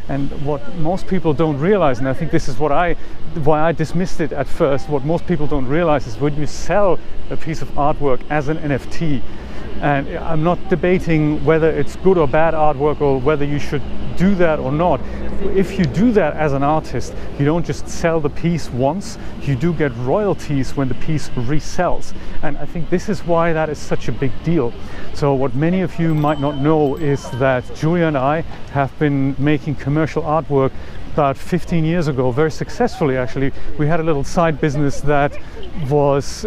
And what most people don't realize, and I think this is why I dismissed it at first, what most people don't realize is when you sell a piece of artwork as an NFT, and I'm not debating whether it's good or bad artwork or whether you should do that or not. If you do that as an artist, you don't just sell the piece once, you do get royalties when the piece resells. And I think this is why that is such a big deal. So what many of you might not know is that Julia and I have been making commercial artwork about 15 years ago, very successfully actually. We had a little side business that was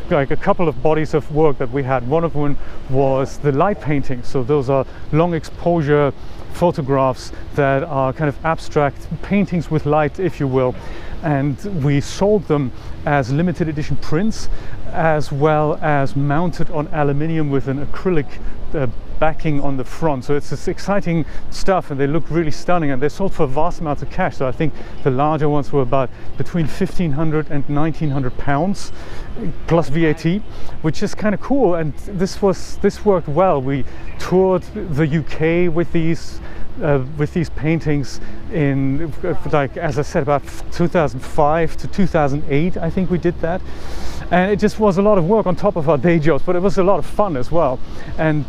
like a couple of bodies of work that we had. One of them was the light paintings. So those are long exposure photographs that are kind of abstract paintings with light, if you will. And we sold them as limited edition prints, as well as mounted on aluminium with an acrylic backing on the front. So it's this exciting stuff, and they look really stunning, and they sold for vast amounts of cash. So I think the larger ones were about between 1,500 and 1,900 pounds plus VAT, which is kind of cool. And this worked well. We toured the UK with these paintings in, like, as I said, about 2005 to 2008, I think we did that. And it just was a lot of work on top of our day jobs, but it was a lot of fun as well. And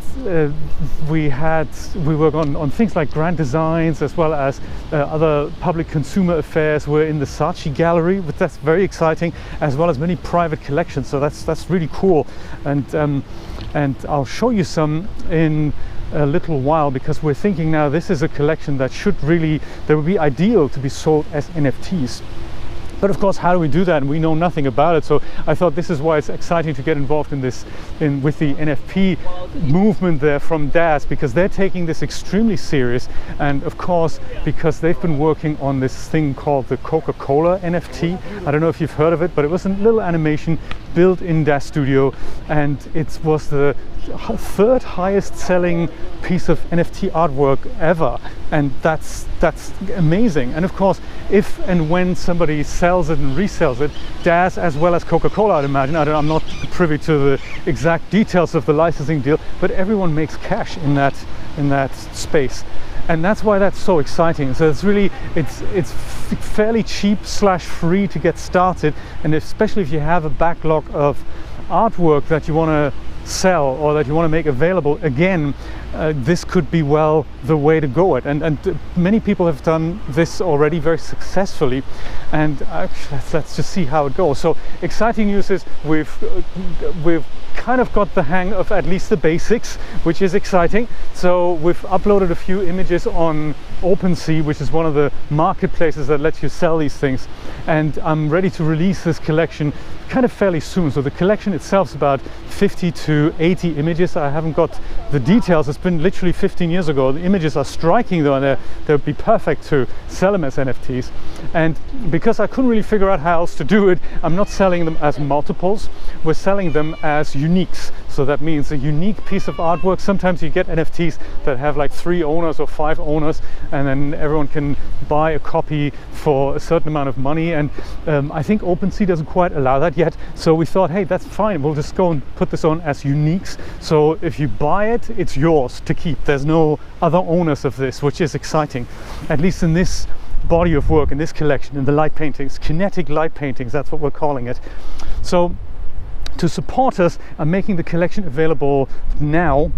we worked on things like grand designs, as well as other public consumer affairs. We're in the Saatchi gallery, but that's very exciting, as well as many private collections. So that's really cool. And I'll show you some in a little while, because we're thinking now this is a collection that would be ideal to be sold as NFTs. But of course, how do we do that? And we know nothing about it. So I thought this is why it's exciting to get involved with the NFT movement there from DAZ, because they're taking this extremely serious. And of course, because they've been working on this thing called the Coca-Cola NFT. I don't know if you've heard of it, but it was a little animation built in DAZ Studio, and it was the third highest selling piece of NFT artwork ever. And that's amazing. And of course, if and when somebody sells it and resells it, DAZ as well as Coca-Cola, I'd imagine, I'm not privy to the exact details of the licensing deal, but everyone makes cash in that space. And that's why that's so exciting. So it's fairly cheap / free to get started, and especially if you have a backlog of artwork that you want to sell or that you want to make available, again, this could be well the way to go. And many people have done this already very successfully, and let's just see how it goes. So exciting news is we've kind of got the hang of at least the basics, which is exciting. So we've uploaded a few images on OpenSea, which is one of the marketplaces that lets you sell these things, and I'm ready to release this collection kind of fairly soon. So the collection itself is about 50 to 80 images. I haven't got the details. It's been literally 15 years ago. The images are striking though, and they'll be perfect to sell them as NFTs. And because I couldn't really figure out how else to do it, I'm not selling them as multiples. We're selling them as uniques. So that means a unique piece of artwork. Sometimes you get NFTs that have like 3 owners or 5 owners, and then everyone can buy a copy for a certain amount of money. And I think OpenSea doesn't quite allow that yet. So we thought, hey, that's fine. We'll just go and put this on as uniques. So if you buy it, it's yours to keep. There's no other owners of this, which is exciting, at least in this body of work, in this collection, in the light paintings, Kinetic light paintings, that's what we're calling it. So to support us, I'm making the collection available now,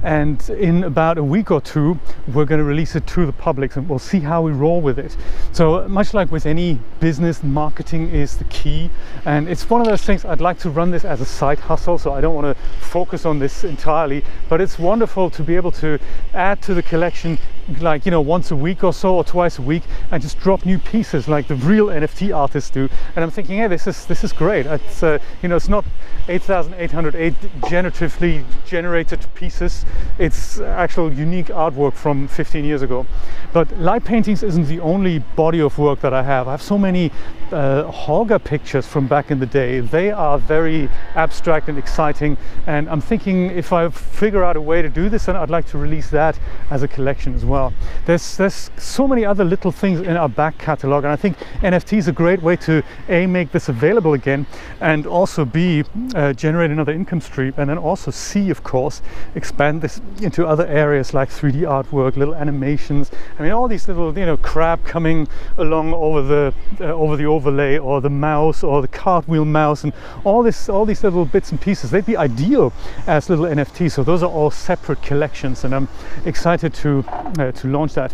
and in about a week or 2 we're going to release it to the public, and we'll see how we roll with it. So much like with any business, marketing is the key, and it's one of those things. I'd like to run this as a side hustle, so I don't want to focus on this entirely, but it's wonderful to be able to add to the collection, like, once a week or so, or twice a week, and just drop new pieces like the real NFT artists do. And I'm thinking, hey, this is great. It's it's not 8,808 generatively generated pieces. It's actual unique artwork from 15 years ago. But Light Paintings isn't the only body of work that I have. I have so many Hogger pictures from back in the day. They are very abstract and exciting, and I'm thinking if I figure out a way to do this, then I'd like to release that as a collection as well. There's so many other little things in our back catalog, and I think NFT is a great way to A, make this available again, and also B, generate another income stream, and then also C, of course, expand this into other areas like 3D artwork, little animations. I mean, all these little, you know, crab coming along over the overlay, or the mouse, or the cartwheel mouse, and all these little bits and pieces. They'd be ideal as little NFTs. So those are all separate collections, and I'm excited to launch that.